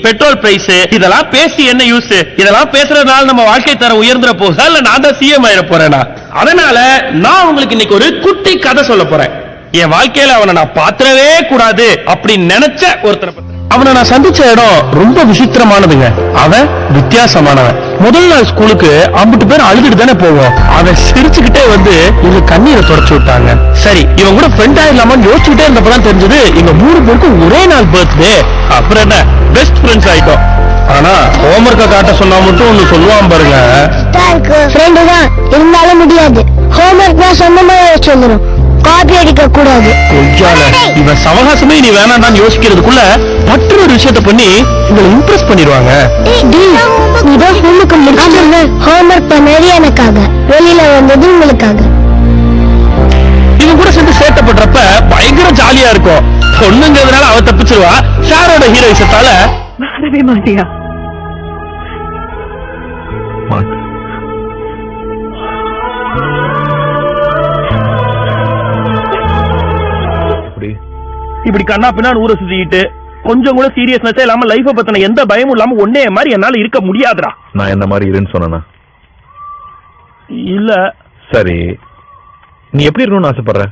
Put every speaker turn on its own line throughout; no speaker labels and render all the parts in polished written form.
Petrol price இதெல்லாம் பேசி என்ன யூஸ்? இதெல்லாம் பேசுறதுனால நம்ம வாழ்க்கை தரம் உயர்ந்துற போதா இல்ல நான் தான் சிஎம் ஆயிட போறேனா? அதனால நான் உங்களுக்கு இன்னைக்கு ஒரு குட்டி கதை சொல்ல போறேன். என் வாழ்க்கையில அவனை நான் பாத்திரவே கூடாது அப்படின்னு நினைச்ச ஒருத்தரை பத்தி. அவனை நான் சந்திச்ச இடம் ரொம்ப விசித்திரமானதுங்க. அவன் வித்தியாசமானவன். முதல் நாள் ஸ்கூலுக்கு 50 பேர் அழுதுட்டு தானே போவோம். அவன் சிரிச்சுக்கிட்டே வந்து எங்க கண்ணீரை தொடச்சு விட்டாங்க. சரி, இவன் கூட ஃப்ரெண்ட் ஆயிடலாமான்னு யோசிச்சுக்கிட்டே இருந்தப்பதான் தெரிஞ்சது எங்க 3 பேருக்கும் ஒரே நாள் பர்த்டே. அப்புறம் என்ன, பெஸ்ட் ஃப்ரெண்ட்ஸ் ஆயிட்டோம். ஆனா ஹோம்வொர்க்க காட்ட சொன்னா மட்டும் ஒண்ணு சொல்லுவான் பாருங்க.
ஃப்ரெண்டு தான் இருந்தாலும் முடியாது. ஹோம்வொர்க் தான் சொந்தமா சொல்லுறோம். காப்பி அடிக்க கூடாது.
இவன் சவகாசமே நீ வேணாம்னு யோசிக்கிறதுக்குள்ள மற்றொரு ஒரு விஷயத்தை பண்ணி உங்களை இம்ப்ரெஸ் பண்ணிடுவாங்க.
ஹோம்வொர்க் பண்ணது எனக்காக, வெளியில வந்தது உங்களுக்காக.
இவன் கூட சேர்ந்து சேட்டை பண்றப்ப பயங்கர ஜாலியா இருக்கும். பொண்ணுங்கிறதுனால அவ தப்பிச்சிருவா. ஷாரோட ஹீரோயிசத்தால
மாறவே மாட்டியா?
இப்படி கண்ணா பின்னான்னு ஊரை சுத்திட்டு கொஞ்சம் கூட சீரியஸ்னஸே இல்லாம லைஃப பத்தின எந்த பயமும் இல்லாம ஒன்னே மாதிரி என்னால இருக்க முடியாதுடா.
நான் என்ன மாதிரி இருன்னு சொன்னா
இல்ல.
சரி, நீ எப்படி இருக்கணும்னு ஆசைப்படுற?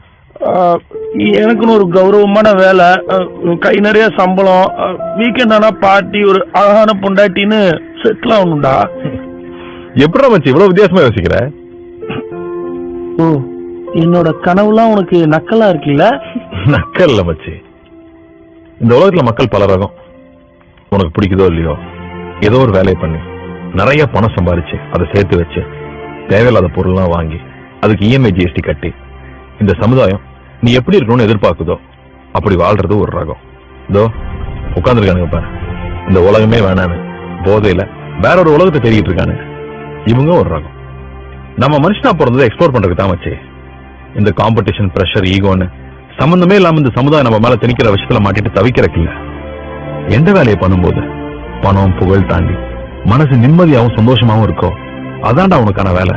எனக்குன்னு ஒரு கௌரவமான வேலை, கை நிறைய சம்பளம், வீக்கெண்ட் ஆனா பார்ட்டி, ஒரு அழகான பொண்டாட்டின்னு செட்டில் ஆகணும்டா.
எப்படா மச்சி இவ்வளவு வித்தியாசமா யோசிக்கிற?
ஓ, என்னோட கனவுலாம் உனக்கு நக்கலா இருக்குல்ல?
நக்கல்ல மச்சி. இந்த உலகத்துல மக்கள் பல ரகம். உனக்கு பிடிக்குதோ இல்லையோ ஏதோ ஒரு வேலையை பண்ணி நிறைய பணம் சம்பாதிச்சு அதை சேர்த்து வச்சு தேவையில்லாத பொருள்லாம் வாங்கி அதுக்கு இஎம்ஐ ஜிஎஸ்டி கட்டி இந்த சமுதாயம் நீ எப்படி இருக்கணும்னு எதிர்பார்க்குதோ அப்படி வாழ்றது ஒரு ரகம். இதோ உட்கார்ந்துருக்கானுங்க பாரு, இந்த உலகமே வேணான்னு போதையில வேற ஒரு உலகத்தை தேடிட்டு இருக்கானுங்க. இவங்க ஒரு ரகம். நம்ம மனுஷனா பிறந்ததை எக்ஸ்ப்ளோர் பண்றதுக்கு தான் வச்சு இந்த காம்படிஷன், பிரஷர், ஈகோன்னு சம்பந்தமே இல்லாம இந்த சமுதாயம் நம்ம மேல திணிக்கிற விஷயத்துல மாட்டிட்டு தவிக்கிறக்கு இல்ல. எந்த வேலையை பண்ணும்போது பணம் புகழ் தாண்டி மனசு நிம்மதியாகவும் சந்தோஷமாவும் இருக்கோ அதான்டா உனக்கான வேலை.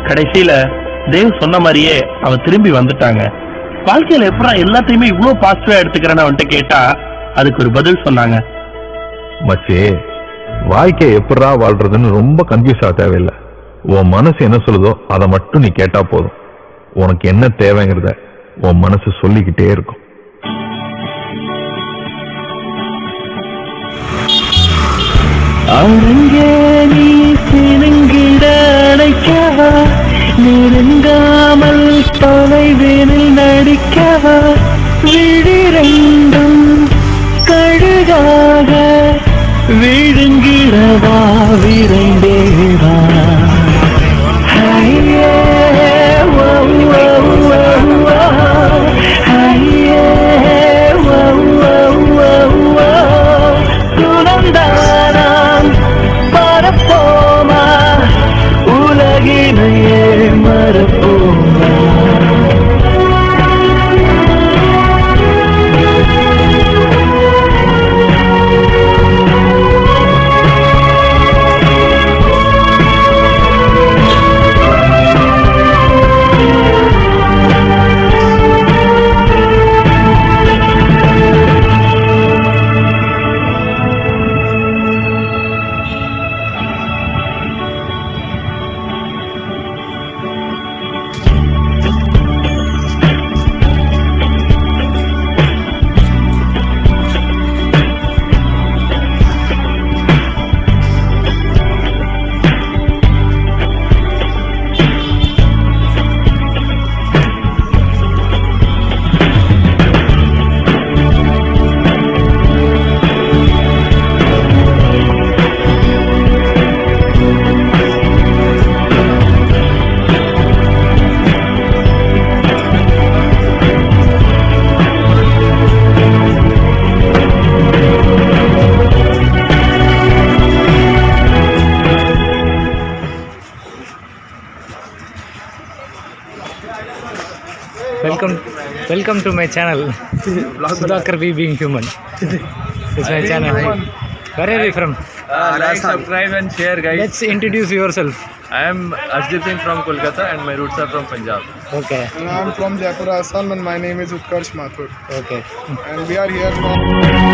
கடைசியில தேவ் சொன்ன மாதிரியே அவ திரும்பி வந்துட்டாங்க. வாழ்க்கையில எப்படா எல்லாத்தையுமே இவ்வளவு பாசிட்டிவா எடுத்துக்கிறேன்னு அவன்கிட்ட கேட்டா அதுக்கு ஒரு பதில் சொன்னாங்க.
மச்சி, வாழ்க்கையை எப்படா வாழ்றதுன்னு ரொம்ப கன்ஃபியூஸ் ஆக தேவையில்லை. உன் மனசு என்ன சொல்லுதோ அதை மட்டும் நீ கேட்டா போதும். உனக்கு என்ன தேவைங்கிறத உன் மனசு சொல்லிக்கிட்டே இருக்கும்.
அங்கே நீ சினுங்கிட அழைக்கவா, நெருங்காமல் தொலைவேனில் நடிக்கவா, விழிரெண்டும் கழுகாக விழுங்கிடவா, விரைந்தேவா.
Welcome to my channel. Sudhakar V Being Human. It's my channel. Where are you from?
Like, subscribe and share, guys.
Let's introduce yourself.
I am Arjit Singh from Kolkata and my roots are from Punjab.
Okay.
And I am from Jaipur, Assam, and my name is Utkarsh Mathur.
Okay.
And we are here from